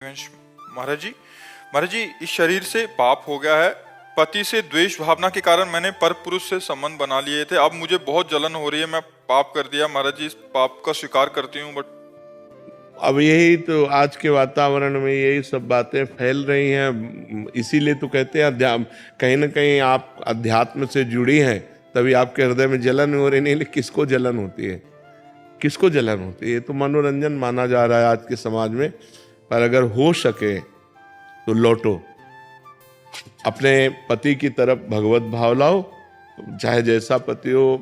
वंश महाराज जी इस शरीर से पाप हो गया है। पति से द्वेष भावना के कारण मैंने पर पुरुष से संबंध बना लिए थे। अब मुझे बहुत जलन हो रही है। मैं पाप कर दिया महाराज जी, इस पाप का स्वीकार करती हूँ। बट अब यही तो आज के वातावरण में यही सब बातें फैल रही हैं। इसीलिए तो कहते हैं कहीं ना कहीं आप अध्यात्म से जुड़ी हैं, तभी आपके हृदय में जलन हो रही। नहीं, किसको जलन होती है? किसको जलन होती है? तो मनोरंजन माना जा रहा है आज के समाज में। पर अगर हो सके तो लौटो, अपने पति की तरफ भगवत भाव लाओ। चाहे जैसा पति हो,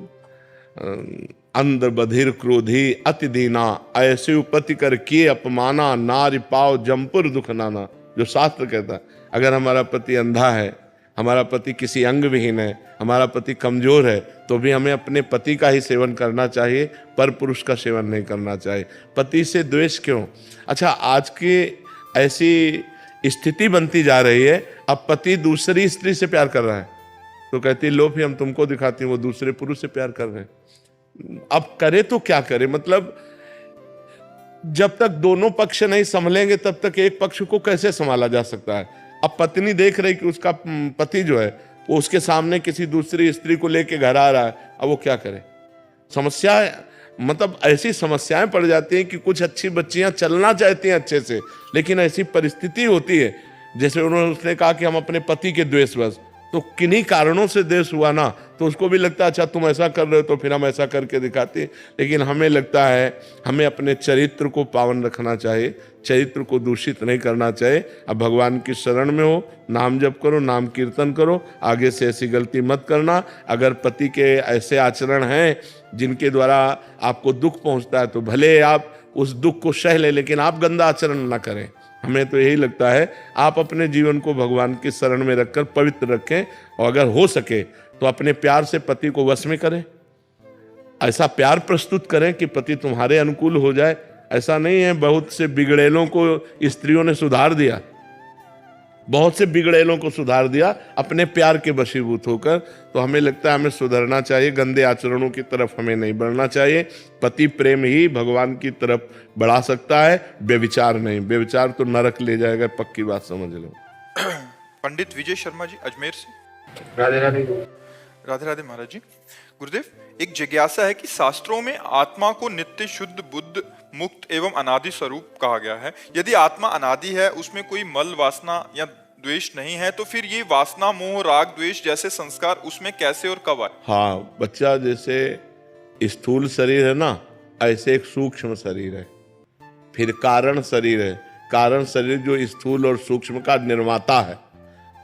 अंध बधिर क्रोधी अति दीना, ऐसे पति कर किए अपमाना, नारी पाव जमपुर दुख नाना। जो शास्त्र कहता है, अगर हमारा पति अंधा है, हमारा पति किसी अंग विहीन है, हमारा पति कमजोर है, तो भी हमें अपने पति का ही सेवन करना चाहिए, पर पुरुष का सेवन नहीं करना चाहिए। पति से द्वेष क्यों? अच्छा, आज की ऐसी स्थिति बनती जा रही है, अब पति दूसरी स्त्री से प्यार कर रहा है तो कहती लो फिर हम तुमको दिखाती हूँ वो दूसरे पुरुष से प्यार कर रहे हैं। अब करे तो क्या करे? मतलब जब तक दोनों पक्ष नहीं संभलेंगे तब तक एक पक्ष को कैसे संभाला जा सकता है? अब पत्नी देख रही कि उसका पति जो है वो उसके सामने किसी दूसरी स्त्री को लेके घर आ रहा है, अब वो क्या करे? समस्या मतलब ऐसी समस्याएं पड़ जाती हैं कि कुछ अच्छी बच्चियां चलना चाहती हैं अच्छे से, लेकिन ऐसी परिस्थिति होती है जैसे उसने कहा कि हम अपने पति के द्वेषवश, तो किन्हीं कारणों से द्वेष हुआ ना, तो उसको भी लगता है अच्छा तुम ऐसा कर रहे हो तो फिर हम ऐसा करके दिखाते हैं। लेकिन हमें लगता है हमें अपने चरित्र को पावन रखना चाहिए, चरित्र को दूषित नहीं करना चाहिए। अब भगवान की शरण में हो, नाम जप करो, नाम कीर्तन करो, आगे से ऐसी गलती मत करना। अगर पति के ऐसे आचरण हैं जिनके द्वारा आपको दुख पहुंचता है तो भले आप उस दुख को सह ले, लेकिन आप गंदा आचरण ना करें। हमें तो यही लगता है आप अपने जीवन को भगवान की शरण में रखकर पवित्र रखें, और अगर हो सके तो अपने प्यार से पति को वश में करें। ऐसा प्यार प्रस्तुत करें कि पति तुम्हारे अनुकूल हो जाए। ऐसा नहीं है, बहुत से बिगड़ेलों को स्त्रियों ने सुधार दिया, बहुत से बिगड़ेलों को सुधार दिया अपने प्यार के वशीभूत होकर। तो हमें लगता है हमें सुधरना चाहिए, गंदे आचरणों की तरफ हमें नहीं बढ़ना चाहिए। पति प्रेम ही भगवान की तरफ बढ़ा सकता है, व्यभिचार नहीं। व्यभिचार तो नरक ले जाएगा, पक्की बात समझ लो। पंडित विजय शर्मा जी अजमेर से। राधे राधे। राधे राधे महाराज जी। गुरुदेव, एक जिज्ञासा है कि शास्त्रों में आत्मा को नित्य शुद्ध बुद्ध मुक्त एवं अनादि स्वरूप कहा गया है। यदि आत्मा अनादि है, उसमें कोई मल वासना या द्वेष नहीं है, तो फिर ये वासना मोह राग द्वेष जैसे संस्कार उसमें कैसे और कब आए? हाँ, बच्चा जैसे स्थूल शरीर है ना, ऐसे एक सूक्ष्म शरीर है, फिर कारण शरीर है। कारण शरीर जो स्थूल और सूक्ष्म का निर्माता है,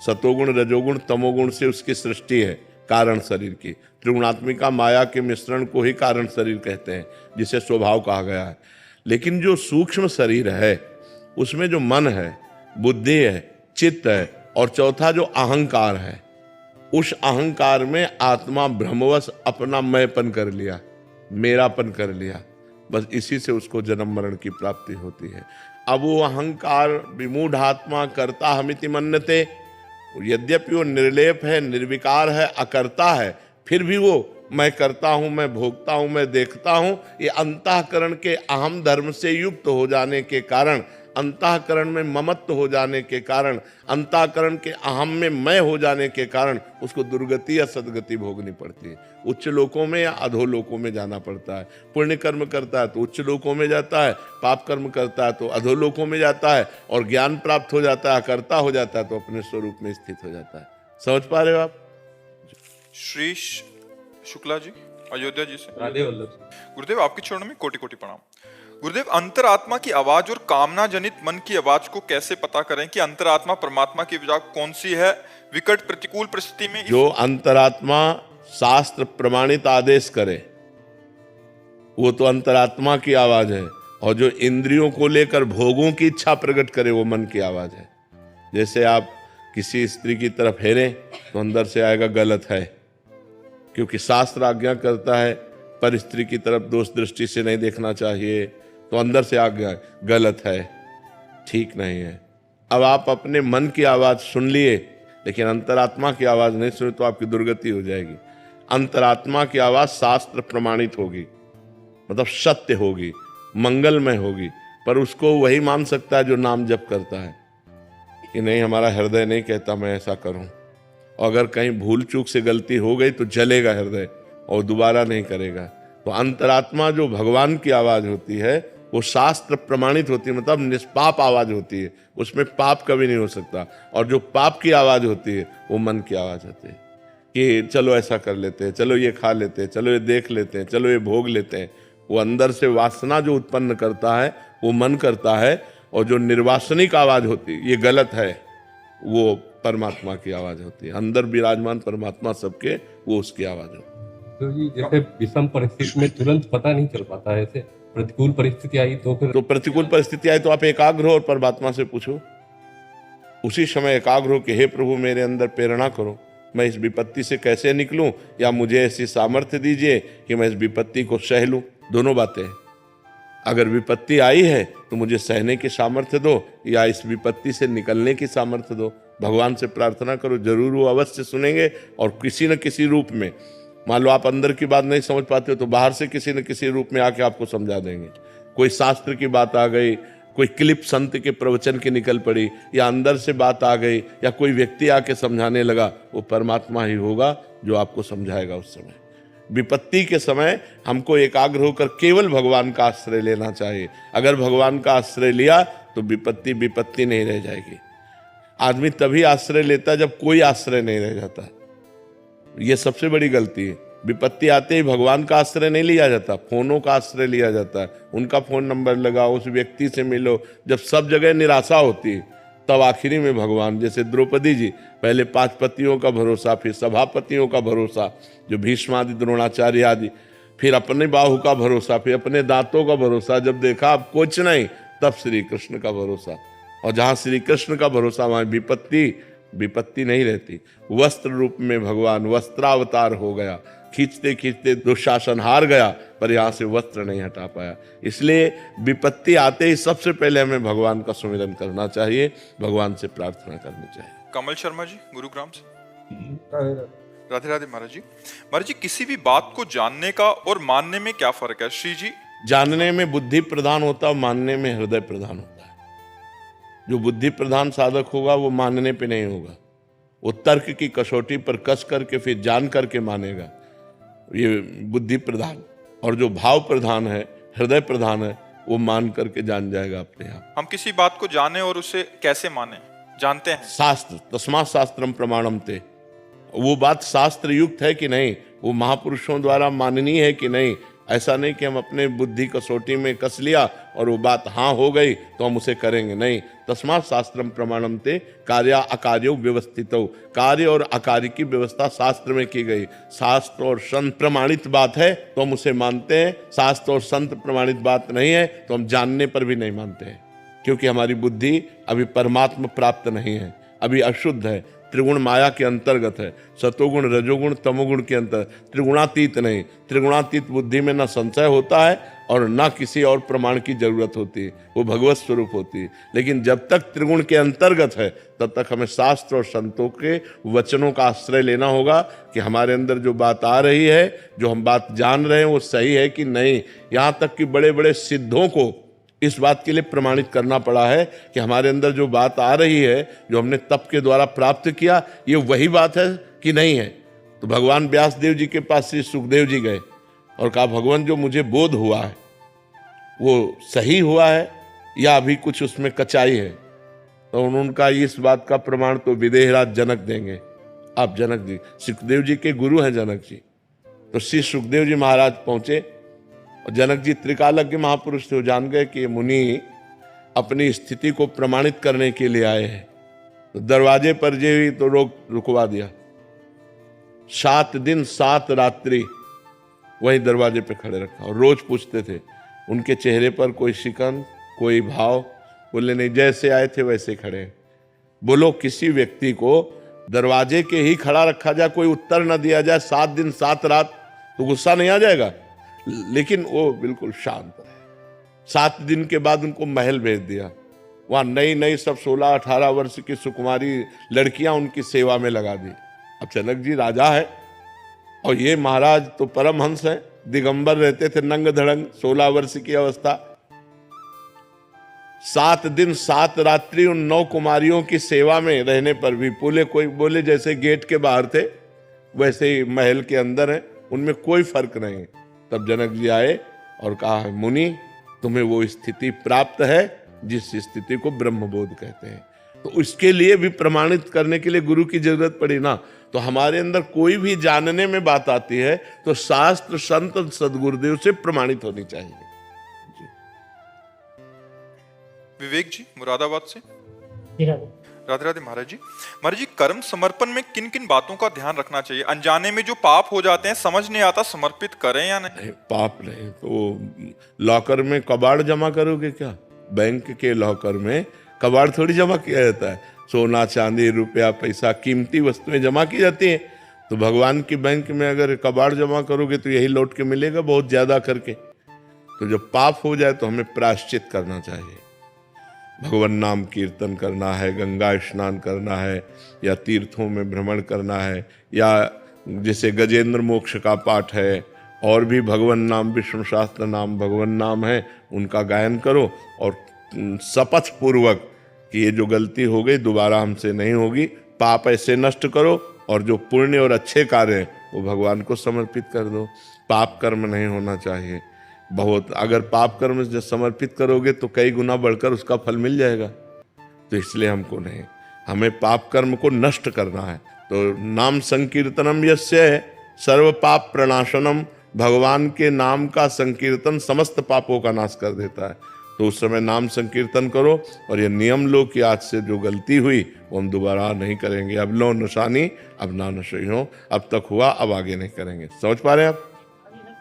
सतोगुण रजोगुण तमोगुण से उसकी सृष्टि है। कारण शरीर की त्रिगुणात्मिका माया के मिश्रण को ही कारण शरीर कहते हैं, जिसे स्वभाव कहा गया है। लेकिन जो सूक्ष्म शरीर है उसमें जो मन है, बुद्धि है, चित्त है, और चौथा जो अहंकार है, उस अहंकार में आत्मा भ्रमवश अपना मैंपन कर लिया, मेरापन कर लिया। बस इसी से उसको जन्म मरण की प्राप्ति होती है। अब वो अहंकार विमूढ़ आत्मा करता हमिति मन्यते, यद्यपि वो निर्लेप है, निर्विकार है, अकर्ता है, फिर भी वो मैं करता हूं, मैं भोगता हूं, मैं देखता हूं, ये अंतःकरण के अहम धर्म से युक्त हो जाने के कारण, अंतःकरण में ममत्व हो जाने के कारण, अंतःकरण के अहम में मैं हो जाने के कारण उसको दुर्गति या सदगति भोगनी पड़ती है। उच्च लोकों में या अधोलोकों में जाना पड़ता है। पुण्य कर्म करता है तो उच्च लोकों में जाता है, पाप कर्म करता है तो अधोलोकों में जाता है, और ज्ञान प्राप्त हो जाता है, कर्ता हो जाता है तो अपने स्वरूप में स्थित हो जाता है। समझ पा रहे हो आप? श्री शुक्ला जी अयोध्या जी से। राधे वल्लभ। गुरुदेव, आपके चरणों में कोटि कोटि प्रणाम। गुरुदेव, अंतरात्मा की आवाज और कामना जनित मन की आवाज को कैसे पता करें कि अंतरात्मा परमात्मा की आवाज कौन सी है? विकट प्रतिकूल परिस्थिति में जो अंतरात्मा शास्त्र प्रमाणित आदेश करे वो तो अंतरात्मा की आवाज है, और जो इंद्रियों को लेकर भोगों की इच्छा प्रकट करे वो मन की आवाज है। जैसे आप किसी स्त्री की तरफ हेरें तो अंदर से आएगा गलत है, क्योंकि शास्त्र आज्ञा करता है पर स्त्री की तरफ दोष दृष्टि से नहीं देखना चाहिए, तो अंदर से आज्ञा गलत है, ठीक नहीं है। अब आप अपने मन की आवाज सुन लिए लेकिन अंतरात्मा की आवाज नहीं सुने तो आपकी दुर्गति हो जाएगी। अंतरात्मा की आवाज शास्त्र प्रमाणित होगी, मतलब सत्य होगी, मंगलमय होगी। पर उसको वही मान सकता है जो नाम जप करता है कि नहीं, हमारा हृदय नहीं कहता मैं ऐसा करूं। और अगर कहीं भूल चूक से गलती हो गई तो जलेगा हृदय और दोबारा नहीं करेगा। तो अंतरात्मा जो भगवान की आवाज होती है वो शास्त्र प्रमाणित होती है, मतलब निष्पाप आवाज होती है, उसमें पाप कभी नहीं हो सकता। और जो पाप की आवाज होती है वो मन की आवाज होती है कि चलो ऐसा कर लेते हैं, चलो ये खा लेते हैं, चलो ये देख लेते हैं, चलो ये भोग लेते हैं। वो अंदर से वासना जो उत्पन्न करता है वो मन करता है, और जो निर्वासनिक आवाज होती है ये गलत है, वो परमात्मा की आवाज होती है। अंदर विराजमान परमात्मा सबके, वो उसकी आवाज होती है। तो जी जैसे विषम परिस्थिति में तुरंत पता नहीं चल पाता है, ऐसे प्रतिकूल परिस्थिति आई तो फिर तो प्रतिकूल परिस्थिति आई तो आप एकाग्र हो और परमात्मा से पूछो, उसी समय एकाग्र हो कि हे प्रभु मेरे अंदर प्रेरणा करो, मैं इस विपत्ति से कैसे निकलूं, या मुझे ऐसी सामर्थ्य दीजिए कि मैं इस विपत्ति को सह लूं। दोनों बातें हैं। अगर विपत्ति आई है तो मुझे सहने की सामर्थ्य दो, या इस विपत्ति से निकलने की सामर्थ्य दो। भगवान से प्रार्थना करो, जरूर वो अवश्य सुनेंगे और किसी न किसी रूप में। मान लो आप अंदर की बात नहीं समझ पाते हो तो बाहर से किसी न किसी रूप में आके आपको समझा देंगे। कोई शास्त्र की बात आ गई, कोई क्लिप संत के प्रवचन की निकल पड़ी, या अंदर से बात आ गई, या कोई व्यक्ति आके समझाने लगा, वो परमात्मा ही होगा जो आपको समझाएगा उस समय। विपत्ति के समय हमको एकाग्र होकर केवल भगवान का आश्रय लेना चाहिए। अगर भगवान का आश्रय लिया तो विपत्ति विपत्ति नहीं रह जाएगी। आदमी तभी आश्रय लेता जब कोई आश्रय नहीं रह जाता। ये सबसे बड़ी गलती है। विपत्ति आते ही भगवान का आश्रय नहीं लिया जाता, फोनों का आश्रय लिया जाता है। उनका फोन नंबर लगाओ, उस व्यक्ति से मिलो। जब सब जगह निराशा होती है तब आखिरी में भगवान, जैसे द्रौपदी जी, पहले 5 पतियों का भरोसा, फिर सभापतियों का भरोसा जो भीष्मादि द्रोणाचार्य आदि, फिर अपने बाहु का भरोसा, फिर अपने दांतों का भरोसा। जब देखा अब कुछ नहीं, तब श्री कृष्ण का भरोसा। और जहां श्री कृष्ण का भरोसा वहां विपत्ति नहीं रहती। वस्त्र रूप में भगवान वस्त्रावतार हो गया, खींचते खींचते दुशासन हार गया, पर यहाँ से वस्त्र नहीं हटा पाया। इसलिए विपत्ति आते ही सबसे पहले हमें भगवान का सुमिरन करना चाहिए, भगवान से प्रार्थना करनी चाहिए। कमल शर्मा जी, गुरुग्राम से। राधे राधे महाराज जी। महाराज जी, किसी भी बात को जानने का और मानने में क्या फर्क है? श्री जी, जानने में बुद्धि प्रधान होता है, मानने में हृदय प्रधान होता है। जो बुद्धि प्रधान साधक होगा वो मानने पे नहीं होगा, वो तर्क की कसौटी पर कस करके फिर जान करके मानेगा, ये बुद्धि प्रधान। और जो भाव प्रधान है, हृदय प्रधान है, वो मान करके जान जाएगा अपने आप। हम किसी बात को जाने और उसे कैसे माने, जानते हैं? शास्त्र, तस्मात् शास्त्रम प्रमाणम ते। वो बात शास्त्र युक्त है कि नहीं, वो महापुरुषों द्वारा माननीय है कि नहीं। ऐसा नहीं कि हम अपने बुद्धि कसौटी में कस लिया और वो बात हाँ हो गई तो हम उसे करेंगे, नहीं। तस्मात् शास्त्रम प्रमाणम ते कार्य अकार्यो व्यवस्थितो। कार्य और अकार्य की व्यवस्था शास्त्र में की गई। शास्त्र और संत प्रमाणित बात है तो हम उसे मानते हैं, शास्त्र और संत प्रमाणित बात नहीं है तो हम जानने पर भी नहीं मानते हैं, क्योंकि हमारी बुद्धि अभी परमात्मा प्राप्त नहीं है, अभी अशुद्ध है, त्रिगुण माया के अंतर्गत है, सतोगुण रजोगुण तमोगुण के अंतर, त्रिगुणातीत नहीं। त्रिगुणातीत बुद्धि में न संशय होता है और न किसी और प्रमाण की जरूरत होती है, वो भगवत स्वरूप होती है। लेकिन जब तक त्रिगुण के अंतर्गत है तब तक हमें शास्त्र और संतों के वचनों का आश्रय लेना होगा कि हमारे अंदर जो बात आ रही है, जो हम बात जान रहे हैं, वो सही है कि नहीं। यहाँ तक कि बड़े बड़े सिद्धों को इस बात के लिए प्रमाणित करना पड़ा है कि हमारे अंदर जो बात आ रही है, जो हमने तप के द्वारा प्राप्त किया, ये वही बात है कि नहीं है। तो भगवान व्यास देव जी के पास श्री सुखदेव जी गए और कहा, भगवान जो मुझे बोध हुआ है वो सही हुआ है या अभी कुछ उसमें कचाई है? तो उन्होंने कहा, इस बात का प्रमाण तो विदेहराज जनक देंगे। आप जनक जी, सुखदेव जी के गुरु हैं जनक जी। तो श्री सुखदेव जी महाराज पहुंचे और जनक जी त्रिकालज्ञ महापुरुष थे, वो जान गए कि ये मुनि अपनी स्थिति को प्रमाणित करने के लिए आए हैं। तो दरवाजे पर जे हुई तो रुकवा दिया। 7 दिन 7 रात्रि वही दरवाजे पे खड़े रखा और रोज पूछते थे। उनके चेहरे पर कोई शिकन, कोई भाव, बोले नहीं, जैसे आए थे वैसे खड़े। बोलो, किसी व्यक्ति को दरवाजे के ही खड़ा रखा जाए, कोई उत्तर न दिया जाए 7 दिन 7 रात, तो गुस्सा नहीं आ जाएगा? लेकिन वो बिल्कुल शांत रहे। 7 दिन के बाद उनको महल भेज दिया। वहां नई नई सब 16-18 वर्ष की सुकुमारी लड़कियां उनकी सेवा में लगा दी। अब जनक जी राजा है और ये महाराज तो परमहंस है, दिगंबर रहते थे, नंग धड़ंग, 16 वर्ष की अवस्था। 7 दिन 7 रात्रि उन 9 कुमारियों की सेवा में रहने पर भी कोई बोले जैसे गेट के बाहर थे वैसे ही महल के अंदर है, उनमें कोई फर्क नहीं। तब जनक जी आए और कहा, मुनि तुम्हें वो स्थिति प्राप्त है जिस स्थिति को ब्रह्मबोध कहते हैं। तो उसके लिए भी प्रमाणित करने के लिए गुरु की जरूरत पड़ी ना। तो हमारे अंदर कोई भी जानने में बात आती है तो शास्त्र संत सदगुरुदेव से प्रमाणित होनी चाहिए। विवेक जी मुरादाबाद से। जी राधे। राधे राधे महाराज जी। महाराज जी, कर्म समर्पण में किन किन बातों का ध्यान रखना चाहिए? अनजाने में जो पाप हो जाते हैं, समझ नहीं आता समर्पित करें या नहीं। पाप नहीं तो लॉकर में कबाड़ जमा करोगे क्या? बैंक के लॉकर में कबाड़ थोड़ी जमा किया जाता है। सोना चांदी रुपया पैसा कीमती वस्तुएं जमा की जाती हैं। तो भगवान की बैंक में अगर कबाड़ जमा करोगे तो यही लौट के मिलेगा बहुत ज्यादा करके। तो जब पाप हो जाए तो हमें प्रायश्चित करना चाहिए। भगवान नाम कीर्तन करना है, गंगा स्नान करना है, या तीर्थों में भ्रमण करना है, या जैसे गजेंद्र मोक्ष का पाठ है, और भी भगवान नाम विष्णु शास्त्र नाम भगवान नाम है उनका गायन करो और शपथ पूर्वक कि ये जो गलती हो गई दोबारा हमसे नहीं होगी। पाप ऐसे नष्ट करो और जो पुण्य और अच्छे कार्य हैं वो भगवान को समर्पित कर दो। पाप कर्म नहीं होना चाहिए। बहुत अगर पाप कर्म जब समर्पित करोगे तो कई गुना बढ़कर उसका फल मिल जाएगा। तो इसलिए हमको नहीं, हमें पाप कर्म को नष्ट करना है। तो नाम संकीर्तनम यस्य सर्व पाप प्रणाशनम, भगवान के नाम का संकीर्तन समस्त पापों का नाश कर देता है। तो उस समय नाम संकीर्तन करो और ये नियम लो कि आज से जो गलती हुई वो हम दोबारा नहीं करेंगे। अब लो नशानी अब ना नशे हो, अब तक हुआ अब आगे नहीं करेंगे। समझ पा रहे हैं आप?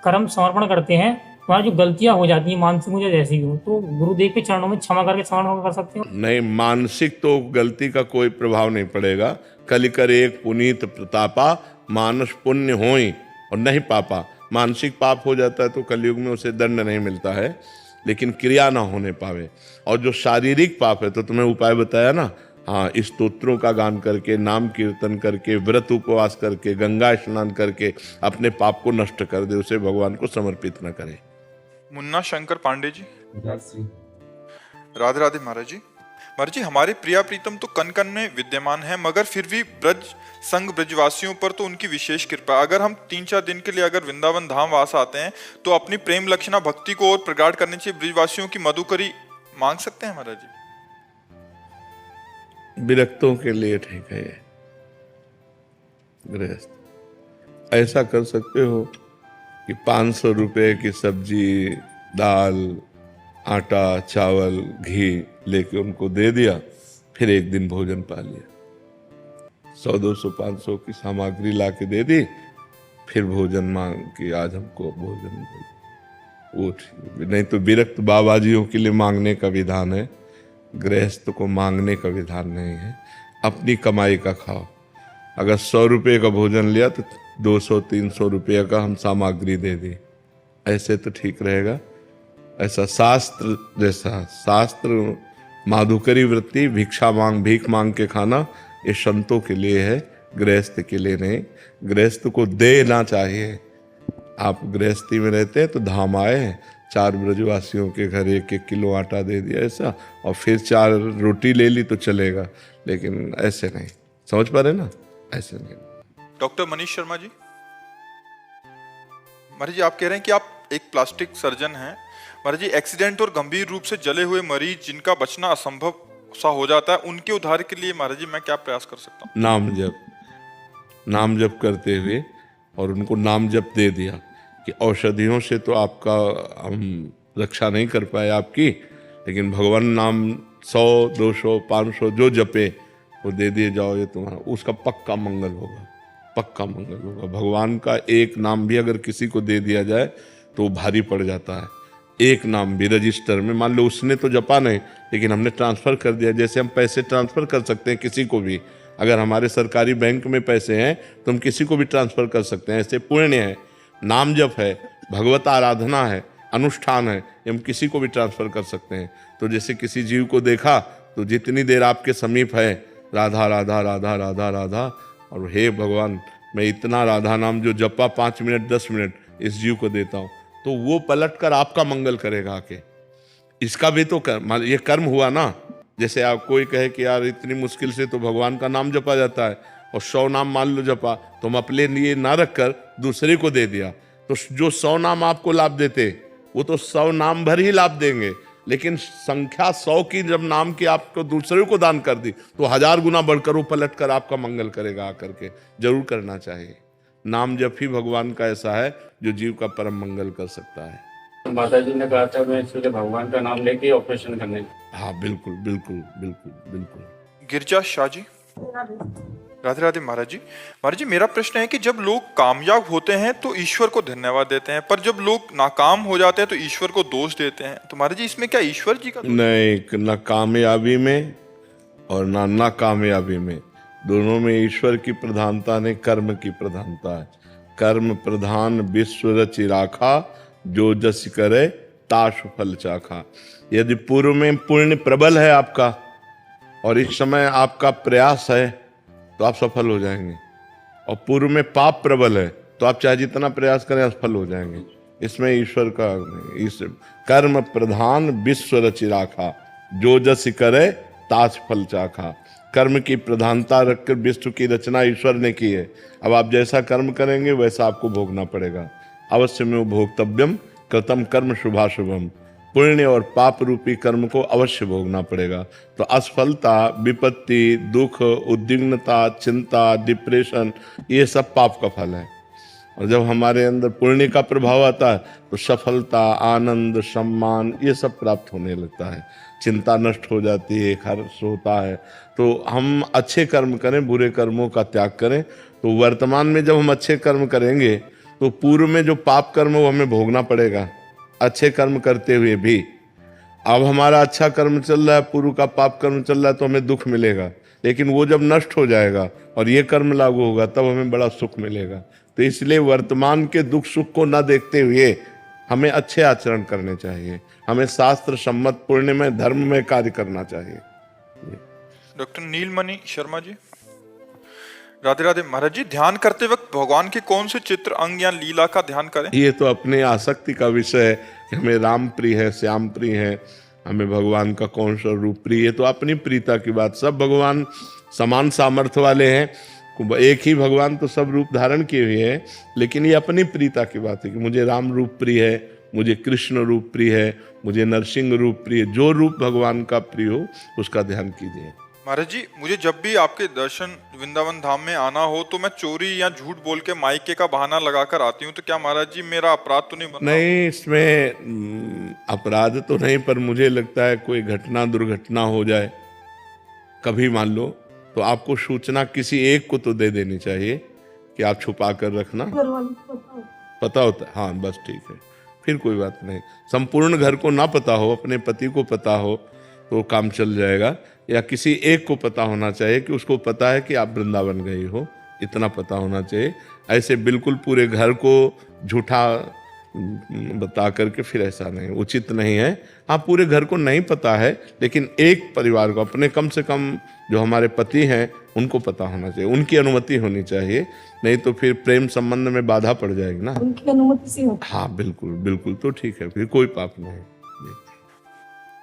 कर्म समर्पण करते हैं, हमारी जो गलतियां हो जाती हैं मानसिक मुझे जैसी हो, तो गुरुदेव के चरणों में क्षमा करके समर्पण कर सकते हो? नहीं, मानसिक तो गलती का कोई प्रभाव नहीं पड़ेगा। कलि कर एक पुनीत प्रतापा, मानस पुण्य होई और नहीं पापा। मानसिक पाप हो जाता है तो कलयुग में उसे दंड नहीं मिलता है, लेकिन क्रिया ना होने पावे। और जो शारीरिक पाप है तो तुम्हें उपाय बताया ना, हाँ, इस स्तोत्रों का गान करके, नाम कीर्तन करके, व्रत उपवास करके, गंगा स्नान करके अपने पाप को नष्ट कर दे, उसे भगवान को समर्पित न करे। मुन्ना शंकर पांडे जी। राजश्री। राधे राधे महाराज जी। महाराज जी, हमारे प्रिया प्रीतम तो कन कन में विद्यमान है, मगर फिर भी ब्रज संग ब्रजवासियों पर तो उनकी विशेष कृपा। अगर हम 3-4 दिन के लिए अगर वृंदावन धाम वास आते हैं तो अपनी प्रेम लक्षणा भक्ति को और प्रगाढ़ करने से ब्रजवासियों की मधुकरी मांग सकते हैं महाराज जी? विरक्तों के लिए ठीक है ये। गृहस्थ ऐसा कर सकते हो कि 500 रुपए की सब्जी, दाल, आटा, चावल, घी लेके उनको दे दिया, फिर एक दिन भोजन पा लिया। 100, 200, 500 की सामग्री ला के दे दी, फिर भोजन मांग कि आज हमको भोजन दे। वो ठीक। नहीं तो विरक्त बाबाजियों के लिए मांगने का विधान है, गृहस्थ को मांगने का विधान नहीं है। अपनी कमाई का खाओ। अगर 100 रुपये का भोजन लिया तो 200-300 रुपये का हम सामग्री दे दी, ऐसे तो ठीक रहेगा। ऐसा शास्त्र जैसा शास्त्र माधुकरी वृत्ति, भिक्षा मांग, भीख मांग के खाना, ये संतों के लिए है, गृहस्थ के लिए नहीं। गृहस्थ को देना चाहिए। आप गृहस्थी में रहते हैं तो धाम आए, 4 ब्रजवासियों के घर 1-1 किलो आटा दे दिया ऐसा, और फिर 4 रोटी ले ली तो चलेगा, लेकिन ऐसे नहीं। समझ पा रहे ना? ऐसे नहीं। डॉक्टर मनीष शर्मा जी। महाराज जी, आप कह रहे हैं कि आप एक प्लास्टिक सर्जन हैं। महाराज जी, एक्सीडेंट और गंभीर रूप से जले हुए मरीज जिनका बचना असंभव सा हो जाता है, उनके उद्धार के लिए महाराज जी मैं क्या प्रयास कर सकता हूँ? नाम जप करते हुए, और उनको नाम जप दे दिया कि औषधियों से तो आपका हम रक्षा नहीं कर पाए आपकी, लेकिन भगवान नाम 100, 200, 500 जो जपे वो दे दिए जाओ, ये तुम्हारा उसका पक्का मंगल होगा, पक्का मंगल होगा। भगवान का एक नाम भी अगर किसी को दे दिया जाए तो भारी पड़ जाता है। एक नाम भी रजिस्टर में, मान लो उसने तो जपा नहीं लेकिन हमने ट्रांसफर कर दिया, जैसे हम पैसे ट्रांसफर कर सकते हैं किसी को भी। अगर हमारे सरकारी बैंक में पैसे हैं तो हम किसी को भी ट्रांसफर कर सकते हैं। ऐसे पुण्य है, नाम जप है, भगवत आराधना है, अनुष्ठान है, ये हम किसी को भी ट्रांसफर कर सकते हैं। तो जैसे किसी जीव को देखा तो जितनी देर आपके समीप है, राधा राधा राधा राधा राधा, और हे भगवान मैं इतना राधा नाम जो जपा 5 मिनट 10 मिनट इस जीव को देता हूँ, तो वो पलट कर आपका मंगल करेगा आके। इसका भी तो कर्म, ये कर्म हुआ ना। जैसे आप कोई कहे कि यार इतनी मुश्किल से तो भगवान का नाम जपा जाता है, और 100 नाम मान लो जपा, तो हम अपने लिए ना रखकर दूसरे को दे दिया, तो जो 100 नाम आपको लाभ देते वो तो 100 नाम भर ही लाभ देंगे, लेकिन संख्या 100 की जब नाम की आपको दूसरे को दान कर दी तो 1000 गुना बढ़कर वो पलट कर आपका मंगल करेगा आकर के। जरूर करना चाहिए। नाम जप ही भगवान का ऐसा है जो जीव का परम मंगल कर सकता है। माता जी ने कहा था मैं इसलिए भगवान का नाम लेके ऑपरेशन करने। हाँ बिल्कुल बिल्कुल बिल्कुल बिल्कुल। गिरजा शाह जी। राधे राधे महाराज जी। महाराज जी, मेरा प्रश्न है कि जब लोग कामयाब होते हैं तो ईश्वर को धन्यवाद देते हैं, पर जब लोग नाकाम हो जाते हैं तो ईश्वर को दोष देते हैं, तो महाराज जी इसमें क्या ईश्वर जी का दोष? नहीं, न कामयाबी में और ना नाकामयाबी में, दोनों में ईश्वर की प्रधानता नहीं, कर्म की प्रधानता है। कर्म प्रधान विश्व रचि राखा, जो जस करे ताश फल चाखा। यदि पूर्व में पुण्य प्रबल है आपका और इस समय आपका प्रयास है तो आप सफल हो जाएंगे, और पूर्व में पाप प्रबल है तो आप चाहे जितना प्रयास करें असफल हो जाएंगे। इसमें ईश्वर का इस कर्म प्रधान विश्व रचि राखा, जो जस करे ताज फल चाखा। कर्म की प्रधानता रखकर विश्व की रचना ईश्वर ने की है। अब आप जैसा कर्म करेंगे वैसा आपको भोगना पड़ेगा। अवश्य में भोक्तव्यम कृतम कर्म शुभाशुभम। पुण्य और पाप रूपी कर्म को अवश्य भोगना पड़ेगा। तो असफलता, विपत्ति, दुख, उद्विग्नता, चिंता, डिप्रेशन, ये सब पाप का फल है। और जब हमारे अंदर पुण्य का प्रभाव आता है तो सफलता, आनंद, सम्मान, ये सब प्राप्त होने लगता है। चिंता नष्ट हो जाती है, हर्ष होता है। तो हम अच्छे कर्म करें, बुरे कर्मों का त्याग करें। तो वर्तमान में जब हम अच्छे कर्म करेंगे तो पूर्व में जो पाप कर्म वो हमें भोगना पड़ेगा, अच्छे कर्म करते हुए भी। अब हमारा अच्छा कर्म चल रहा है, पूर्व का पाप कर्म चल रहा है, तो हमें दुख मिलेगा। लेकिन वो जब नष्ट हो जाएगा और ये कर्म लागू होगा तब हमें बड़ा सुख मिलेगा। तो इसलिए वर्तमान के दुख सुख को न देखते हुए हमें अच्छे आचरण करने चाहिए। हमें शास्त्र सम्मत पुण्य में धर्म में कार्य करना चाहिए। डॉक्टर नीलमणि शर्मा जी। राधे राधे महाराज जी, ध्यान करते वक्त भगवान के कौन से चित्र, अंग या लीला का ध्यान करें? ये तो अपने आसक्ति का विषय है कि हमें राम प्रिय है, श्याम प्रिय है, हमें भगवान का कौन सा रूप प्रिय है, तो अपनी प्रियता की बात। सब भगवान समान सामर्थ्य वाले हैं, एक ही भगवान तो सब रूप धारण किए हुए हैं, लेकिन ये अपनी प्रियता की बात है कि मुझे राम रूप प्रिय है, मुझे कृष्ण रूप प्रिय है, मुझे नरसिंह रूप प्रिय। जो रूप भगवान का प्रिय हो उसका ध्यान कीजिए। महाराज जी, मुझे जब भी आपके दर्शन वृंदावन धाम में आना हो तो मैं चोरी या झूठ बोल के मायके का बहाना लगाकर आती हूँ, तो क्या महाराज जी मेरा अपराध तो नहीं बनता? नहीं, इसमें अपराध तो नहीं, पर मुझे लगता है कोई घटना दुर्घटना हो जाए कभी मान लो, तो आपको सूचना किसी एक को तो दे देनी चाहिए कि आप छुपा कर रखना। पता होता है, हाँ बस ठीक है, फिर कोई बात नहीं। संपूर्ण घर को ना पता हो, अपने पति को पता हो तो काम चल जाएगा, या किसी एक को पता होना चाहिए कि उसको पता है कि आप वृंदावन गई हो, इतना पता होना चाहिए। ऐसे बिल्कुल पूरे घर को झूठा बता करके फिर ऐसा नहीं, उचित नहीं है। हाँ, पूरे घर को नहीं पता है, लेकिन एक परिवार को, अपने कम से कम जो हमारे पति हैं उनको पता होना चाहिए, उनकी अनुमति होनी चाहिए, नहीं तो फिर प्रेम संबंध में बाधा पड़ जाएगी ना। उनकी अनुमति से हो। हाँ बिल्कुल बिल्कुल, तो ठीक है, फिर कोई पाप नहीं।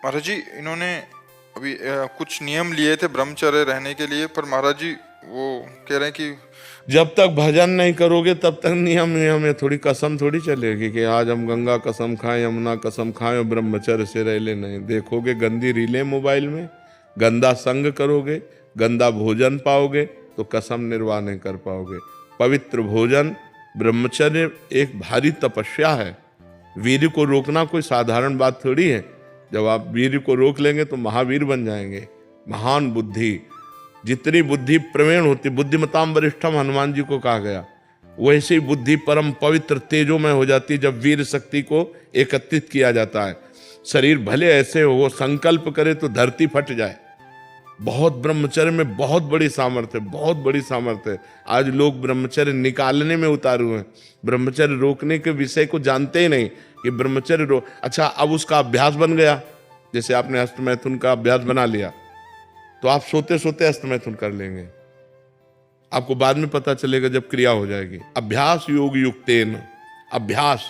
महाराज जी, इन्होंने अभी कुछ नियम लिए थे ब्रह्मचर्य रहने के लिए, पर महाराज जी वो कह रहे हैं कि जब तक भजन नहीं करोगे तब तक नियम में थोड़ी कसम थोड़ी चलेगी कि आज हम गंगा कसम खाएं, यमुना कसम खाएं और ब्रह्मचर्य से रह ले। नहीं, देखोगे गंदी रीलें मोबाइल में, गंदा संग करोगे, गंदा भोजन पाओगे तो कसम निर्वाह नहीं कर पाओगे। पवित्र भोजन, ब्रह्मचर्य एक भारी तपस्या है। वीर को रोकना कोई साधारण बात थोड़ी है। जब आप वीर को रोक लेंगे तो महावीर बन जाएंगे। महान बुद्धि, जितनी बुद्धि प्रवीण होती, बुद्धिमताम वरिष्ठम हनुमान जी को कहा गया, वैसे ही बुद्धि परम पवित्र तेजोमय हो जाती जब वीर शक्ति को एकत्रित किया जाता है। शरीर भले ऐसे हो, संकल्प करे तो धरती फट जाए। बहुत ब्रह्मचर्य में बहुत बड़ी सामर्थ्य है, बहुत बड़ी सामर्थ्य है। आज लोग ब्रह्मचर्य निकालने में उतारू हैं, ब्रह्मचर्य रोकने के विषय को जानते ही नहीं कि ब्रह्मचर्य अच्छा, अब उसका अभ्यास बन गया। जैसे आपने हस्तमैथुन का अभ्यास बना लिया तो आप सोते सोते हस्तमैथुन कर लेंगे, आपको बाद में पता चलेगा जब क्रिया हो जाएगी। अभ्यास योग युक्तेन, अभ्यास,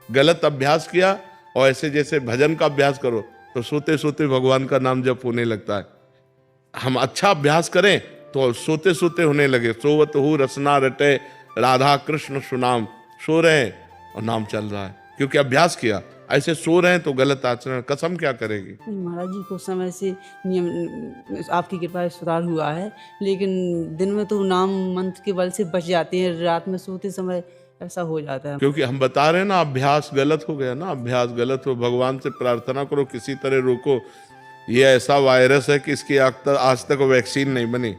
गलत अभ्यास किया और ऐसे जैसे भजन का अभ्यास करो तो सोते सोते भगवान का नाम जप होने लगता है। हम अच्छा अभ्यास करें तो सोते सोते होने लगे। सोवत हूँ रसना रटे राधा कृष्ण सुनाम, सो रहे हैं और नाम चल रहा है, क्योंकि अभ्यास किया। ऐसे सो रहे हैं तो गलत आचरण, कसम क्या करेगी। नहीं, महाराज जी को समय से नियम आपकी कृपा से सुधार हुआ है, लेकिन दिन में तो नाम मंत्र के बल से बच जाते हैं, रात में सोते समय ऐसा हो जाता है। क्योंकि हम बता रहे हैं ना, अभ्यास गलत हो गया ना, अभ्यास गलत हो। भगवान से प्रार्थना करो किसी तरह रोको। ये ऐसा वायरस है कि इसकी आज तक वैक्सीन नहीं बनी,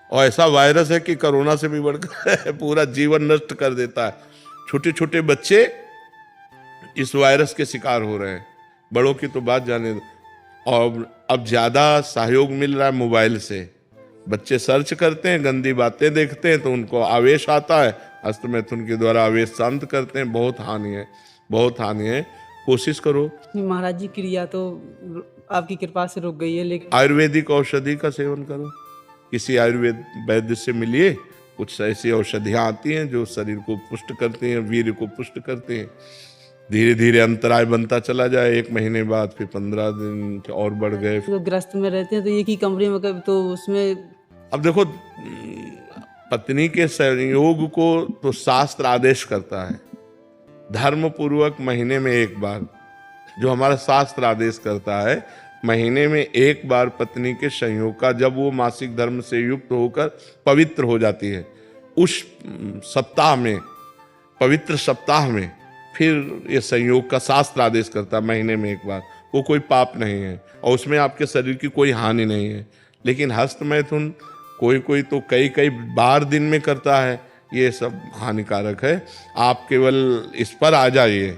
और ऐसा वायरस है कि कोरोना से भी बढ़कर पूरा जीवन नष्ट कर देता है। छोटे छोटे बच्चे इस वायरस के शिकार हो रहे हैं, बड़ों की तो बात जाने दो। और अब ज्यादा सहयोग मिल रहा है मोबाइल से। बच्चे सर्च करते हैं, गंदी बातें देखते हैं तो उनको आवेश आता है, हस्त मैथुन के द्वारा आवेश शांत करते हैं। बहुत हानि है, बहुत हानि है। कोशिश करो। नहीं, महाराज जी क्रिया तो आपकी कृपा से रुक गई है, लेकिन आयुर्वेदिक औषधि का सेवन करो, किसी आयुर्वेद वैद्य से मिलिए। कुछ ऐसी औषधियाँ आती हैं जो शरीर को पुष्ट करती हैं, वीर्य को पुष्ट करती हैं। धीरे धीरे अंतराय बनता चला जाए, 1 महीने बाद फिर 15 दिन और बढ़ गए। तो ग्रस्त में रहते हैं तो एक ही कमरे में कभी तो उसमें अब देखो, पत्नी के संयोग को तो शास्त्र आदेश करता है, धर्म पूर्वक महीने में 1 बार, जो हमारा शास्त्र आदेश करता है, महीने में 1 बार पत्नी के संयोग का, जब वो मासिक धर्म से युक्त होकर पवित्र हो जाती है, उस सप्ताह में, पवित्र सप्ताह में फिर ये संयोग का शास्त्र आदेश करता है महीने में 1 बार। वो कोई पाप नहीं है और उसमें आपके शरीर की कोई हानि नहीं है। लेकिन हस्त मैथुन कोई कोई तो कई बार दिन में करता है, ये सब हानिकारक है। आप केवल इस पर आ जाइए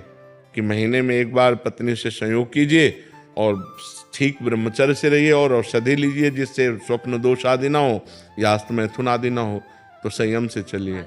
कि महीने में 1 बार पत्नी से संयोग कीजिए और ठीक ब्रह्मचर्य से रहिए और औषधि लीजिए जिससे स्वप्न दोष आदि ना हो या हस्त मैथुन आदि ना हो, तो संयम से चलिए।